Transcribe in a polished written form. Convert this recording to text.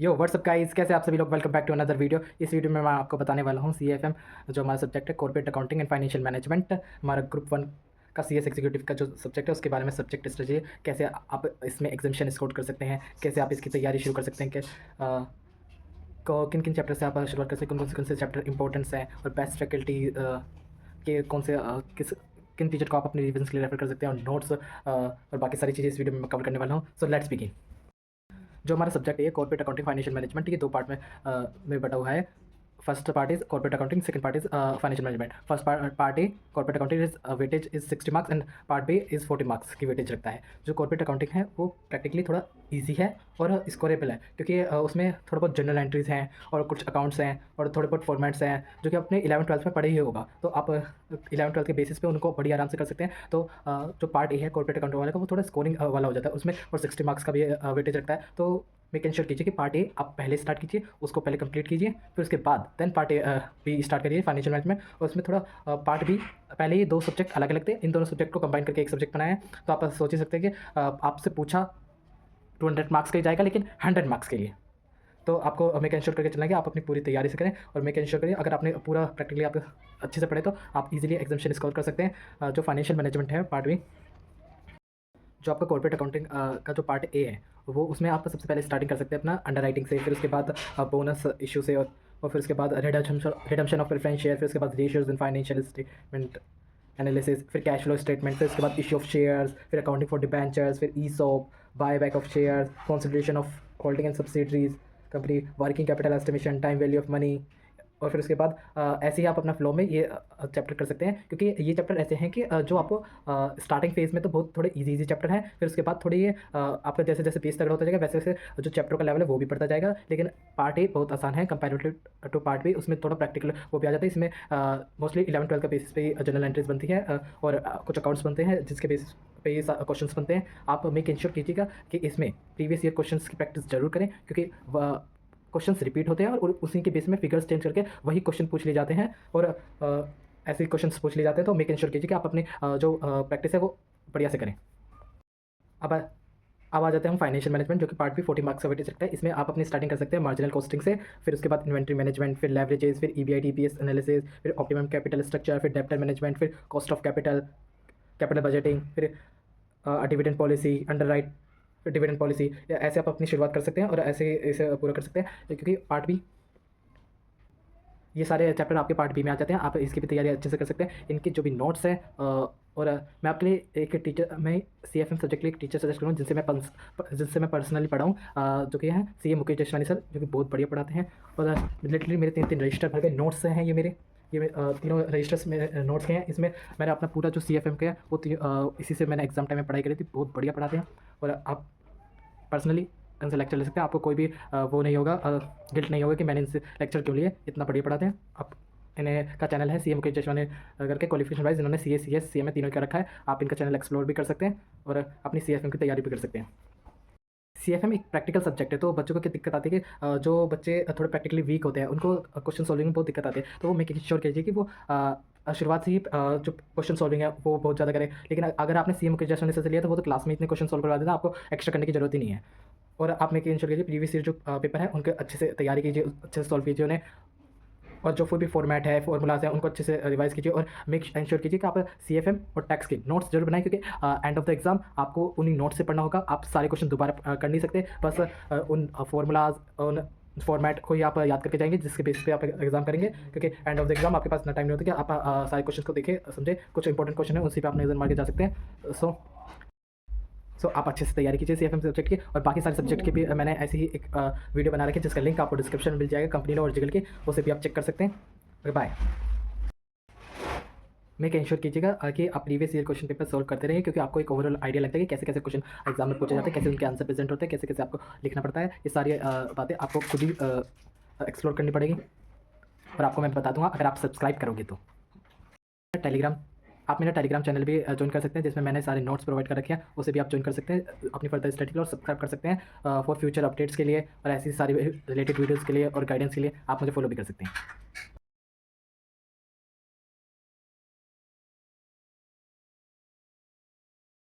यो WhatsApp guys, कैसे आप सभी लोग। Welcome back to another video. इस वीडियो में मैं आपको बताने वाला हूँ CFM, जो हमारा सब्जेक्ट है corporate accounting and financial management. हमारा ग्रुप 1 का CS एग्जीक्यूटिव का जो सब्जेक्ट है उसके बारे में सब्जेक्ट स्ट्रेटजी, कैसे आप इसमें एग्जामिशन स्कोर कर सकते हैं, कैसे आप इसकी तैयारी शुरू कर सकते हैं, कि किन किन चैप्टर से आप शुरुआत कर सकते हैं, कौन से चैप्टर इंपॉर्टेंस हैं और बेस्ट फैकल्टी के कौन से किन टीचर को आप अपने रिविजन के लिए रेफर कर सकते हैं, और नोट्स और बाकी सारी चीज़ें इस वीडियो में मैं कवर करने वाला हूँ। So let's begin. जो हमारा सब्जेक्ट है कॉर्पोरेट अकाउंटिंग फाइनेंशियल मैनेजमेंट, ये दो पार्ट में बटा हुआ है। First part is corporate accounting, second part is financial management. First part A corporate accounting is weightage is 60 marks and part B is 40 marks की वेटेज रखता है। जो कॉर्पोरेट अकाउंटिंग है वो प्रैक्टिकली थोड़ा ईजी है और स्कोरेबल है, क्योंकि उसमें थोड़ा बहुत जनरल एंट्रीज हैं और कुछ अकाउंट्स हैं और थोड़े बहुत फॉर्मेट्स हैं जो कि अपने 11th-12th में पढ़े ही होगा, तो आप 11th-12th के बेसिस पे उनको बड़ी आराम से कर सकते हैं। तो जो पार्ट ए है कॉर्पोरेट अकाउंटिंग वाले का, वो थोड़ा स्कोरिंग वाला हो जाता है उसमें, और 60 मार्क्स का भी वेटेज रखता है। तो मेक इंश्योर कीजिए कि पार्ट ए आप पहले स्टार्ट कीजिए, उसको पहले कंप्लीट कीजिए, फिर उसके बाद देन पार्ट ए भी स्टार्ट करिए फाइनेंशियल मैनेजमेंट। और उसमें थोड़ा पार्ट बी, पहले ही 2 सब्जेक्ट अलग अलग थे, इन दोनों सब्जेक्ट को कंबाइन करके एक सब्जेक्ट बनाया है। तो आप सोच ही सकते हैं कि आपसे पूछा 200 मार्क्स का ही जाएगा, लेकिन 100 मार्क्स के लिए। तो आपको मेक इंश्योर करके चलना कि आप अपनी पूरी तैयारी से करें, और मेक इंश्योर करिए अगर आपने पूरा प्रैक्टिकली आप अच्छे से पढ़े तो आप इजीली एग्जामिशन स्कोर कर सकते हैं। जो फाइनेंशियल मैनेजमेंट है पार्ट बी, जो आपका कॉर्पोरेट अकाउंटिंग का जो पार्ट ए है, वो उसमें आप सबसे पहले स्टार्टिंग कर सकते हैं अपना अंडर राइटिंग से, फिर उसके बाद बोनस इशू से, और फिर उसके बाद रिडम्पशन ऑफ प्रेफरेंस शेयर, फिर उसके बाद ratios in financial statement analysis, फिर कैश फ्लो स्टेटमेंट, फिर उसके बाद इशू ऑफ शेयर्स, फिर अकाउंटिंग फॉर डिबेंचर्स, फिर ESOP, buy back of shares, consolidation of holding and subsidiaries company, working capital estimation, time value of money. और फिर उसके बाद ऐसे ही आप अपना फ्लो में ये चैप्टर कर सकते हैं, क्योंकि ये चैप्टर ऐसे हैं कि जो आपको स्टार्टिंग फेज़ में तो बहुत थोड़े इजी चैप्टर हैं, फिर उसके बाद थोड़ी ये आपका जैसे जैसे पेज तगड़ा होता जाएगा वैसे वैसे जो चैप्टर का लेवल है वो भी बढ़ता जाएगा। लेकिन पार्ट ए बहुत आसान है कंपैरेटिव टू पार्ट बी, उसमें थोड़ा प्रैक्टिकल वो भी आ जाता है। इसमें मोस्टली 11th-12th का बेसिस पे जनरल एंट्रीज बनती है, और कुछ अकाउंट्स बनते हैं जिसके बेसिस पे ये क्वेश्चन बनते हैं। आप मेक इंश्योर कीजिएगा कि इसमें प्रीवियस ईयर क्वेश्चन की प्रैक्टिस जरूर करें, क्योंकि क्वेश्चंस रिपीट होते हैं और उसी के बेस में फिगर्स चेंज करके वही क्वेश्चन पूछ लिए जाते हैं, और ऐसे क्वेश्चंस पूछ लिए जाते हैं। तो मेक इंश्योर कीजिए कि आप अपनी जो प्रैक्टिस है वो बढ़िया से करें। अब अब आ जाते हैं हम फाइनेंशियल मैनेजमेंट, जो कि पार्ट भी 40 मार्क्स का वेटेज रखता है। इसमें आप अपनी स्टार्टिंग कर सकते हैं मार्जिनल कॉस्टिंग से, फिर उसके बाद इन्वेंट्री मैनेजमेंट, फिर लेवरेजेस, फिर EBIT EPS एनालिसिस, फिर ऑप्टिमम कैपिटल स्ट्रक्चर, फिर डेब्टर मैनेजमेंट, फिर cost of capital, capital budgeting, फिर dividend policy, under dividend policy. ऐसे आप अपनी शुरुआत कर सकते हैं और ऐसे इसे पूरा कर सकते हैं, क्योंकि पार्ट बी, ये सारे चैप्टर आपके पार्ट बी में आ जाते हैं। आप इसकी भी तैयारी अच्छे से कर सकते हैं। इनके जो भी नोट्स हैं, और मैं आपके लिए एक टीचर, मैं CFM सब्जेक्ट के लिए एक टीचर सजेस्ट करूँगा जिनसे मैं पर्सनली पढ़ा हूँ, जो कि हैं CA मुकेश जसवानी सर, जो कि बहुत बढ़िया पढ़ाते हैं। और लिटरली मेरे 3 रजिस्टर भर गए नोट्स हैं ये मेरे, तीनों रजिस्टर्स में नोट्स के हैं। इसमें मैंने अपना पूरा जो CFM का है वो इसी से मैंने एग्जाम टाइम में पढ़ाई करी थी। बहुत बढ़िया पढ़ाते हैं, और आप पर्सनली इनसे लेक्चर ले सकते हैं। आपको कोई भी वो नहीं होगा, गिल्ट नहीं होगा कि मैंने इनसे लेक्चर क्यों लिए, इतना बढ़िया पढ़ाते हैं। आप इन्हें का चैनल है CA मुकेश जसवानी करके, क्वालिफिकेशन वाइज इन्होंने CA CS CA में तीनों का रखा है। आप इनका चैनल एक्सप्लोर भी कर सकते हैं और अपनी CFM की तैयारी भी कर सकते हैं। CFM एक प्रैक्टिकल सब्जेक्ट है, तो बच्चों को क्या दिक्कत आती है कि जो बच्चे थोड़े प्रैक्टिकली वीक होते हैं उनको क्वेश्चन सॉल्विंग में बहुत दिक्कत आती है। तो वो मेक श्योर कीजिए कि वो शुरुआत से ही जो क्वेश्चन सॉल्विंग है वो बहुत ज़्यादा करें। लेकिन अगर आपने CA मुकेश जसवानी सर से लिया तो वो तो क्लास में इतने क्वेश्चन सॉल्व करवा देता है, आपको एक्स्ट्रा करने की जरूरत ही नहीं है। और आप मेक इंश्योर कीजिए प्रीवियस ईयर जो पेपर है उनके अच्छे से तैयारी कीजिए, अच्छे से सॉल्व कीजिए उन्हें, और जो कोई भी फॉर्मेट है, फॉर्मूलाज हैं, उनको अच्छे से रिवाइज कीजिए। और मेक इंश्योर कीजिए कि आप CFM और टैक्स के नोट्स जरूर बनाएं, क्योंकि एंड ऑफ द एग्जाम आपको उन्हीं नोट्स से पढ़ना होगा। आप सारे क्वेश्चन दोबारा कर नहीं सकते, बस उन फॉर्मूलाज, उन फॉर्मेट को ही आप याद करके जाएंगे, जिसके बेस पे आप एग्जाम करेंगे। क्योंकि एंड ऑफ द एग्जाम आपके पास इतना टाइम नहीं होता कि आप सारे क्वेश्चन को देखें समझे। कुछ इंपॉर्टेंट क्वेश्चन है उसी पर आप नजर मार के जा सकते हैं। सो आप अच्छे से तैयारी कीजिए CFM सब्जेक्ट की, और बाकी सारे सब्जेक्ट की भी मैंने ऐसे ही एक वीडियो बना रखी है, जिसका लिंक आपको डिस्क्रिप्शन में मिल जाएगा, कंपनी लॉ और जिगल की, उसे भी आप चेक कर सकते हैं। बाय। मेक इंश्योर कीजिएगा कि आप previous year question paper solve करते रहिए, क्योंकि आपको एक ओवरऑल आइडिया लगता है कि कैसे कैसे क्वेश्चन एग्जाम में पूछे जाते हैं, कैसे उनके आंसर प्रेजेंट होते हैं, कैसे कैसे आपको लिखना पड़ता है। ये सारी बातें आपको खुद ही एक्सप्लोर करनी पड़ेगी, और आपको मैं बता दूंगा अगर आप सब्सक्राइब करोगे तो। टेलीग्राम, आप मेरा टेलीग्राम चैनल भी ज्वाइन कर सकते हैं, जिसमें मैंने सारे नोट्स प्रोवाइड कर रखे हैं, उसे भी आप ज्वाइन कर सकते हैं अपनी फर्दर स्टडी के लिए, और सब्सक्राइब कर सकते हैं फॉर फ्यूचर अपडेट्स के लिए, और ऐसी सारी रिलेटेड वीडियोज़ के लिए और गाइडेंस के लिए आप मुझे फॉलो भी कर सकते हैं।